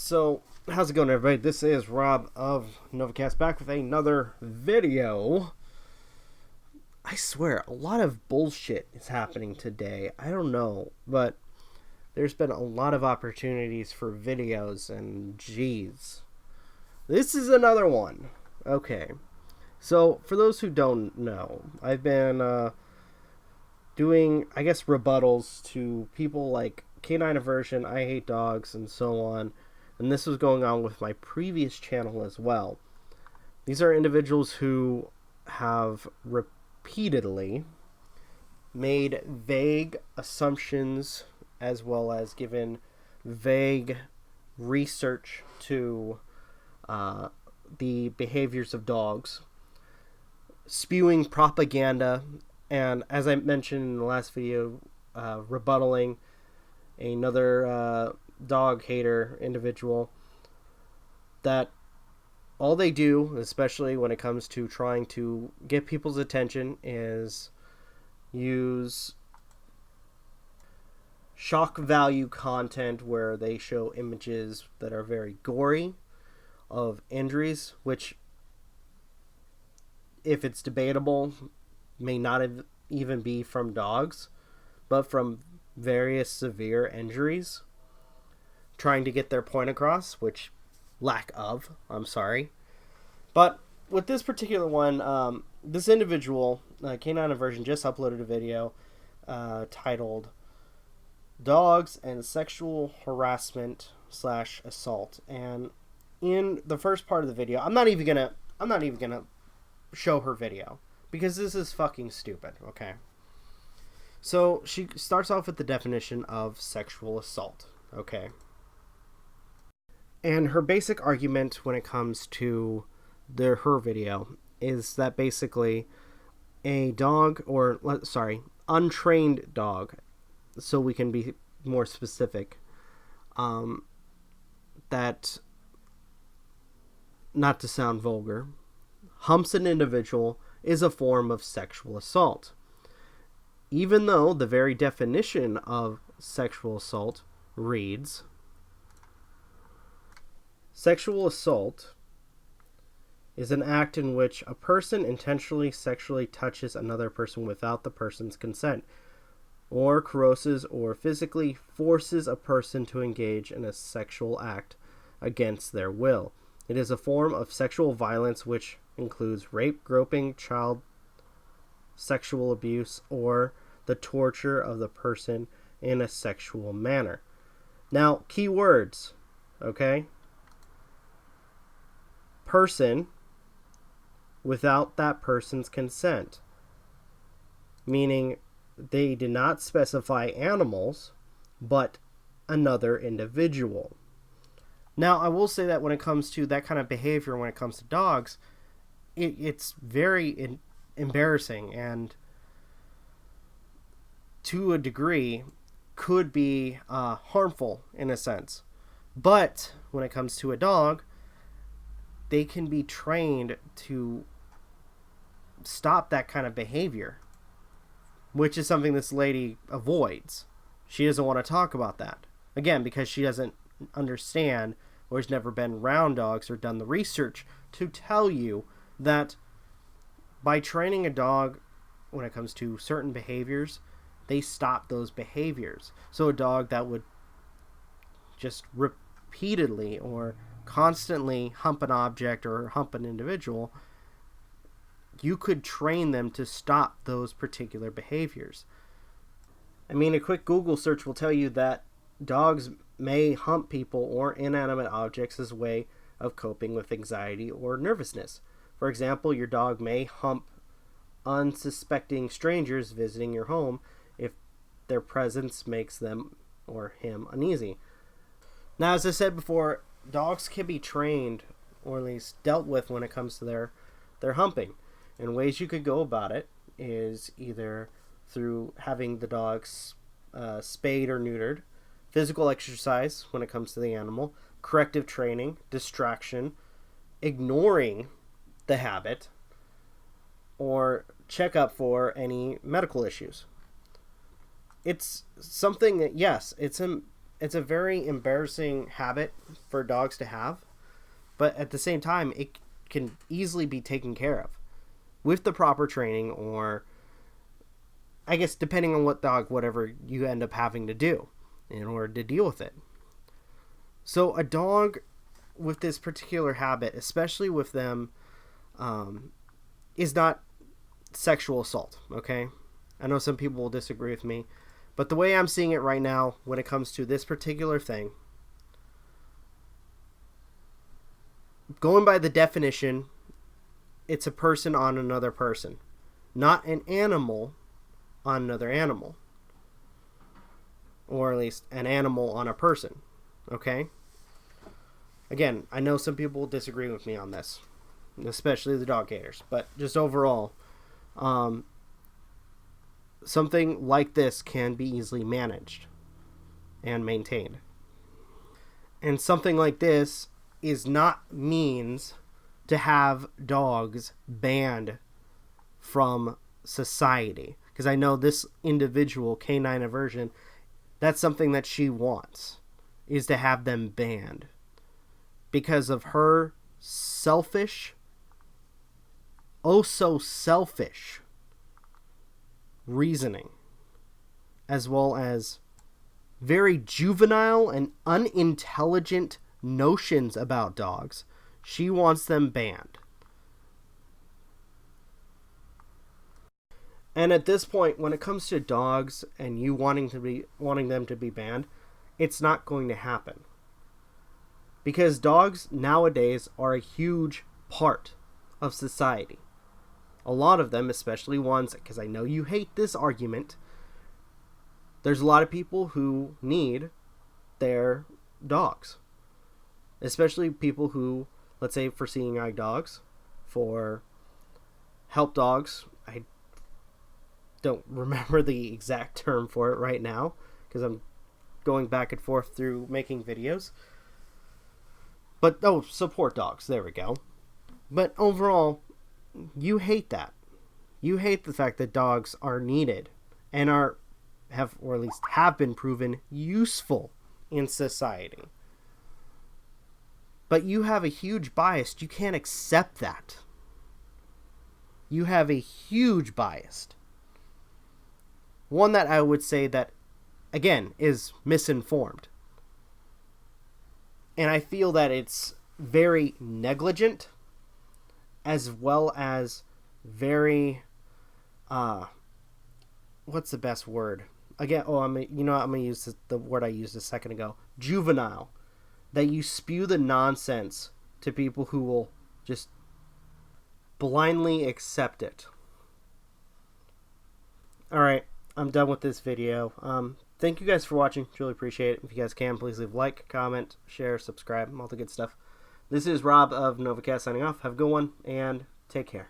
So, how's it going, everybody? This is Rob of Novakast back with another video. I swear, a lot of bullshit is happening today. I don't know, but there's been a lot of opportunities for videos, and geez. This is another one. Okay. So, for those who don't know, I've been doing, I guess, rebuttals to people like K9Aversion, I Hate Dogs, and so on. And this was going on with my previous channel as well. These are individuals who have repeatedly made vague assumptions as well as given vague research to the behaviors of dogs, spewing propaganda, and as I mentioned in the last video, rebuttaling another dog hater individual, that all they do, especially when it comes to trying to get people's attention, is use shock value content where they show images that are very gory of injuries, which, if it's debatable, may not even be from dogs, but from various severe injuries, trying to get their point across, which I'm sorry. But with this particular one, this individual, K9Aversion, just uploaded a video titled Dogs and Sexual Harassment / Assault. And in the first part of the video, I'm not even gonna show her video because this is fucking stupid, okay? So she starts off with the definition of sexual assault, okay? And her basic argument when it comes to her video is that basically a dog, untrained dog, so we can be more specific, that, not to sound vulgar, humps an individual is a form of sexual assault. Even though the very definition of sexual assault reads, sexual assault is an act in which a person intentionally sexually touches another person without the person's consent, or coerces or physically forces a person to engage in a sexual act against their will. It is a form of sexual violence which includes rape, groping, child sexual abuse, or the torture of the person in a sexual manner. Now, key words, okay? Person without that person's consent, meaning they did not specify animals, but another individual. Now, I will say that when it comes to that kind of behavior, when it comes to dogs, it's very embarrassing and, to a degree, could be harmful in a sense. But when it comes to a dog, they can be trained to stop that kind of behavior, which is something this lady avoids. She doesn't want to talk about that. Again, because she doesn't understand or has never been around dogs or done the research to tell you that by training a dog when it comes to certain behaviors, they stop those behaviors. So a dog that would just repeatedly or constantly hump an object or hump an individual, you could train them to stop those particular behaviors. I mean, a quick Google search will tell you that dogs may hump people or inanimate objects as a way of coping with anxiety or nervousness. For example, your dog may hump unsuspecting strangers visiting your home if their presence makes them or him uneasy. Now, as I said before, dogs can be trained, or at least dealt with when it comes to their humping. And ways you could go about it is either through having the dogs spayed or neutered, physical exercise when it comes to the animal, corrective training, distraction, ignoring the habit, or check up for any medical issues. It's something that, yes, it's it's a very embarrassing habit for dogs to have, but at the same time, it can easily be taken care of with the proper training, or I guess depending on what dog, whatever you end up having to do in order to deal with it. So a dog with this particular habit, especially with them, is not sexual assault, okay? I know some people will disagree with me, but the way I'm seeing it right now when it comes to this particular thing, going by the definition, it's a person on another person, not an animal on another animal, or at least an animal on a person, okay? Again, I know some people will disagree with me on this, especially the dog haters, but just overall, something like this can be easily managed and maintained. And something like this is not means to have dogs banned from society. Because I know this individual, K9Aversion, that's something that she wants, is to have them banned. Because of her selfish, oh so selfish reasoning, as well as very juvenile and unintelligent notions about dogs. She wants them banned. And at this point, when it comes to dogs and you wanting them to be banned, it's not going to happen. Because dogs nowadays are a huge part of society. A lot of them, especially ones, because I know you hate this argument, there's a lot of people who need their dogs. Especially people who, let's say for seeing eye dogs, for help dogs. I don't remember the exact term for it right now, because I'm going back and forth through making videos. But, support dogs, there we go. But overall, you hate that. You hate the fact that dogs are needed and or at least have been proven useful in society. But you have a huge bias. You can't accept that. You have a huge bias. One that I would say that, again, is misinformed. And I feel that it's very negligent, as well as very, what's the best word? Again, I'm going to use the word I used a second ago. Juvenile. That you spew the nonsense to people who will just blindly accept it. Alright, I'm done with this video. Thank you guys for watching. Truly appreciate it. If you guys can, please leave a like, comment, share, subscribe, all the good stuff. This is Rob of Novakast signing off. Have a good one, and take care.